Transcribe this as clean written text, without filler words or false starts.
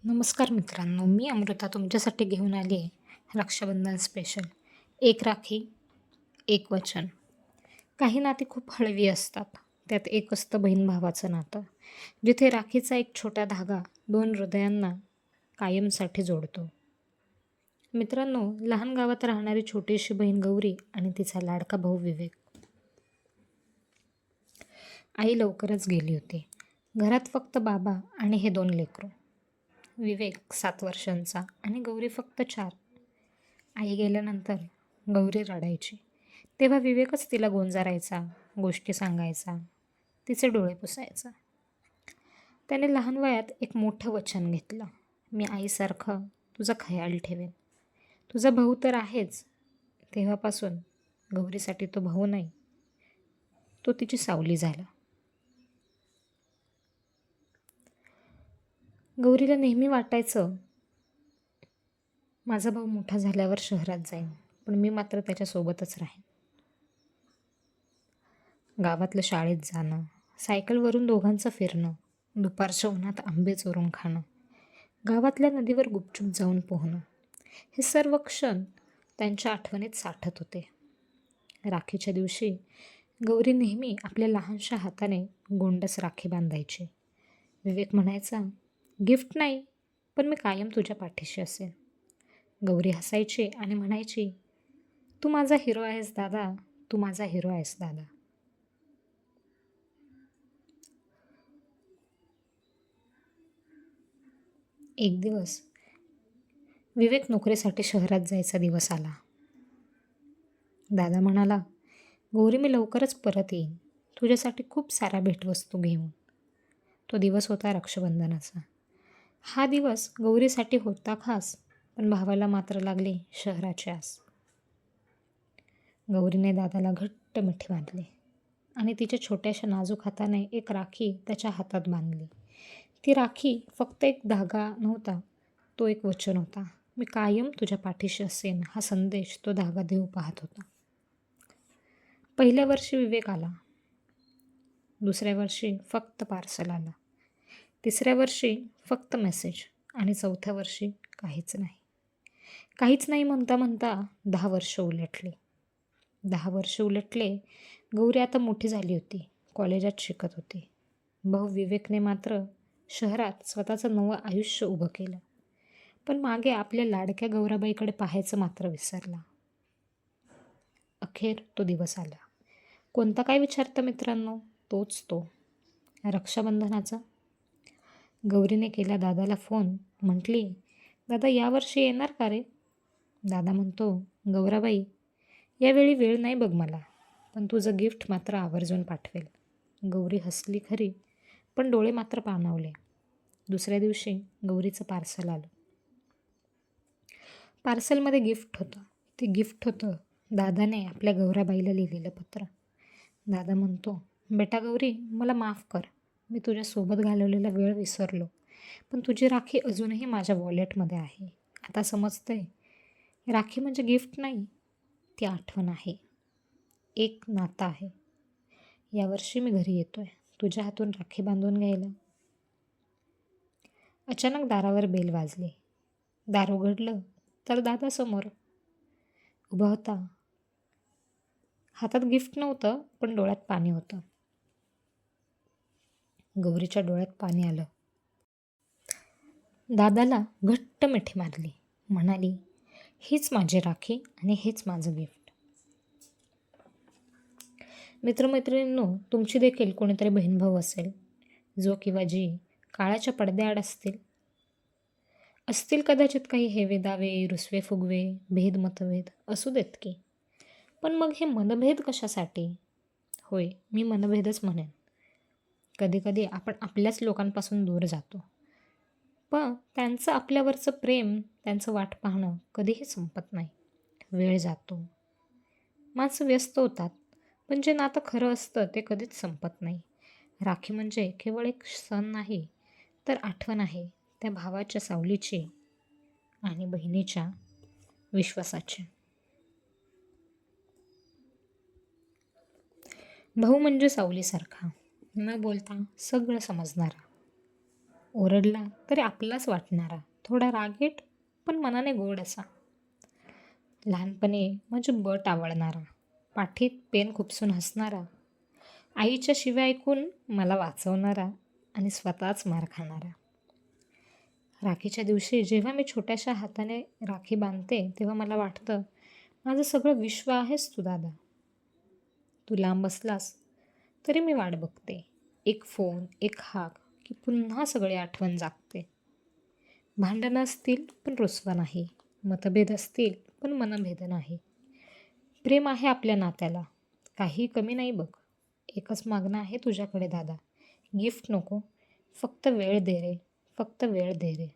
नमस्कार मित्रांनो, मी अमृता तुमच्यासाठी घेऊन आली आहे रक्षाबंधन स्पेशल. एक राखी, एक वचन. काही नाती खूप हळवी असतात. त्यात एक असतं बहीण भावाचं नातं, जिथे राखीचा एक छोटा धागा दोन हृदयांना कायमसाठी जोडतो. मित्रांनो, लहान गावात राहणारी छोटीशी बहीण गौरी आणि तिचा लाडका भाऊ विवेक. आई लवकरच गेली होती. घरात फक्त बाबा आणि हे दोन लेकरं. विवेक 7 वर्षांचा आणि गौरी फक्त 4. आई गेल्यानंतर गौरी रडायची. तेव्हा विवेकच तिला गोंजारायचा, गोष्टी सांगायचा, तिचे डोळे पुसायचा. त्याने लहान वयात एक मोठं वचन घेतलं. मी आईसारखं तुझा खयाल ठेवेन. तुझा भाऊ तर आहेच. तेव्हापासून गौरीसाठी तो भाऊ नाही, तो तिची सावली झाला. गौरीला नेहमी वाटायचं माझा भाऊ मोठा झाल्यावर शहरात जाईन, पण मी मात्र त्याच्यासोबतच राहीन. गावातलं शाळेत जाणं, सायकलवरून दोघांचं फिरणं, दुपारच्या उन्हात आंबे चोरून खाणं, गावातल्या नदीवर गुपचूप जाऊन पोहणं, हे सर्व क्षण त्यांच्या आठवणीत साठत होते. राखीच्या दिवशी गौरी नेहमी आपल्या लहानशा हाताने गोंडस राखी बांधायची. विवेक म्हणायचा, गिफ्ट नाही, पण मी कायम तुझ्या पाठीशी असेन. गौरी हसायची आणि म्हणायची, तू माझा हिरो आहेस दादा, तू माझा हिरो आहेस दादा. एक दिवस विवेक नोकरीसाठी शहरात जायचा दिवस आला. दादा म्हणाला, गौरी मी लवकरच परत येईन, तुझ्यासाठी खूप साऱ्या भेटवस्तू घेऊन. तो दिवस होता रक्षाबंधनाचा. हा दिवस गौरीसाठी होता खास, पण भावाला मात्र लागली शहराची आस. गौरीने दादाला घट्ट मिठी बांधली आणि तिच्या छोट्याशा नाजूक हाताने एक राखी त्याच्या हातात बांधली. ती राखी फक्त एक धागा नव्हता, तो एक वचन होता. मी कायम तुझ्या पाठीशी असेन, हा संदेश तो धागा देऊ पाहत होता. पहिल्या वर्षी विवेक आला, दुसऱ्या वर्षी फक्त पार्सल आलं, तिसऱ्या वर्षी फक्त मेसेज आणि चौथ्या वर्षी काहीच नाही. काहीच नाही म्हणता म्हणता 10 वर्ष उलटली. 10 वर्ष उलटले. गौरी आता मोठी झाली होती, कॉलेजात शिकत होती. भाऊ विवेकने मात्र शहरात स्वतःचं नवं आयुष्य उभं केलं. पण मागे आपल्या लाडक्या गौराबाईकडे पाहायचं मात्र विसरला. अखेर तो दिवस आला. कोणता काय विचारतं मित्रांनो? तोच तो, रक्षाबंधनाचा. गौरीने केला दादाला फोन. म्हटली, दादा यावर्षी येणार का रे? दादा म्हणतो, गौराबाई यावेळी वेळ नाही बघ मला, पण तुझं गिफ्ट मात्र आवर्जून पाठवेल. गौरी हसली खरी, पण डोळे मात्र पाणावले. दुसऱ्या दिवशी गौरीचं पार्सल आलं. पार्सलमध्ये गिफ्ट होतं. ते गिफ्ट होतं दादाने आपल्या गौराबाईला लिहिलेलं पत्र. दादा म्हणतो, बेटा गौरी मला माफ कर, मी तुझ्यासोबत घालवलेला वेळ विसरलो, पण तुझी राखी अजूनही माझ्या वॉलेटमध्ये आहे. आता समजतंय, राखी म्हणजे गिफ्ट नाही, ती आठवण आहे, एक नातं आहे. यावर्षी मी घरी येतोय तुझ्या हातून राखी बांधून घ्यायला. अचानक दारावर बेल वाजली. दार उघडलं तर दादा समोर उभा होता. हातात गिफ्ट नव्हतं, पण डोळ्यात पाणी होतं. गौरीच्या डोळ्यात पाणी आलं. दादाला घट्ट मिठी मारली. म्हणाली, हीच माझी राखी आणि हेच माझं गिफ्ट. मित्रमैत्रिणींनो, तुमची देखील कोणीतरी बहीण भाऊ असेल, जो किंवा जी काळाच्या पडद्याआड असतील कदाचित काही हेवे दावे, रुसवे फुगवे, भेद मतभेद असू देत की. पण मग हे मनभेद कशासाठी? होय, मी मनभेदच म्हणेन. कधीकधी आपण आपल्याच लोकांपासून दूर जातो, पण त्यांचं आपल्यावरचं प्रेम, त्यांचं वाट पाहणं कधीही संपत नाही. वेळ जातो, माणसं व्यस्त होतात, पण जे नातं खरं असतं ते कधीच संपत नाही. राखी म्हणजे केवळ एक सण नाही, तर आठवण आहे त्या भावाच्या सावलीची आणि बहिणीच्या विश्वासाची. भाऊ म्हणजे सावलीसारखा, न बोलता सगळं समजणारा. ओरडला तरी आपलाच वाटणारा, थोडा रागीट पण मनाने गोड असा. लहानपणी माझे बट आवडणारा, पाठीत पेन खुपसून हसणारा, आईच्या शिव्या ऐकून मला वाचवणारा आणि स्वतःच मार खाणारा. राखीच्या दिवशी जेव्हा मी छोट्याशा हाताने राखी बांधते तेव्हा मला वाटतं, माझं सगळं विश्व आहेस तू दादा. तू लांब असलास तरी मी वाट बघते. एक फोन, एक हाक, की पुन्हा सगळी आठवण जागते. भांडणं असतील पण रुसवा नाही, मतभेद असतील पण मनभेद नाही. प्रेम आहे आपल्या नात्याला, काही कमी नाही बघ. एकच मागणं आहे तुझ्याकडे दादा, गिफ्ट नको, फक्त वेळ दे रे, फक्त वेळ दे रे.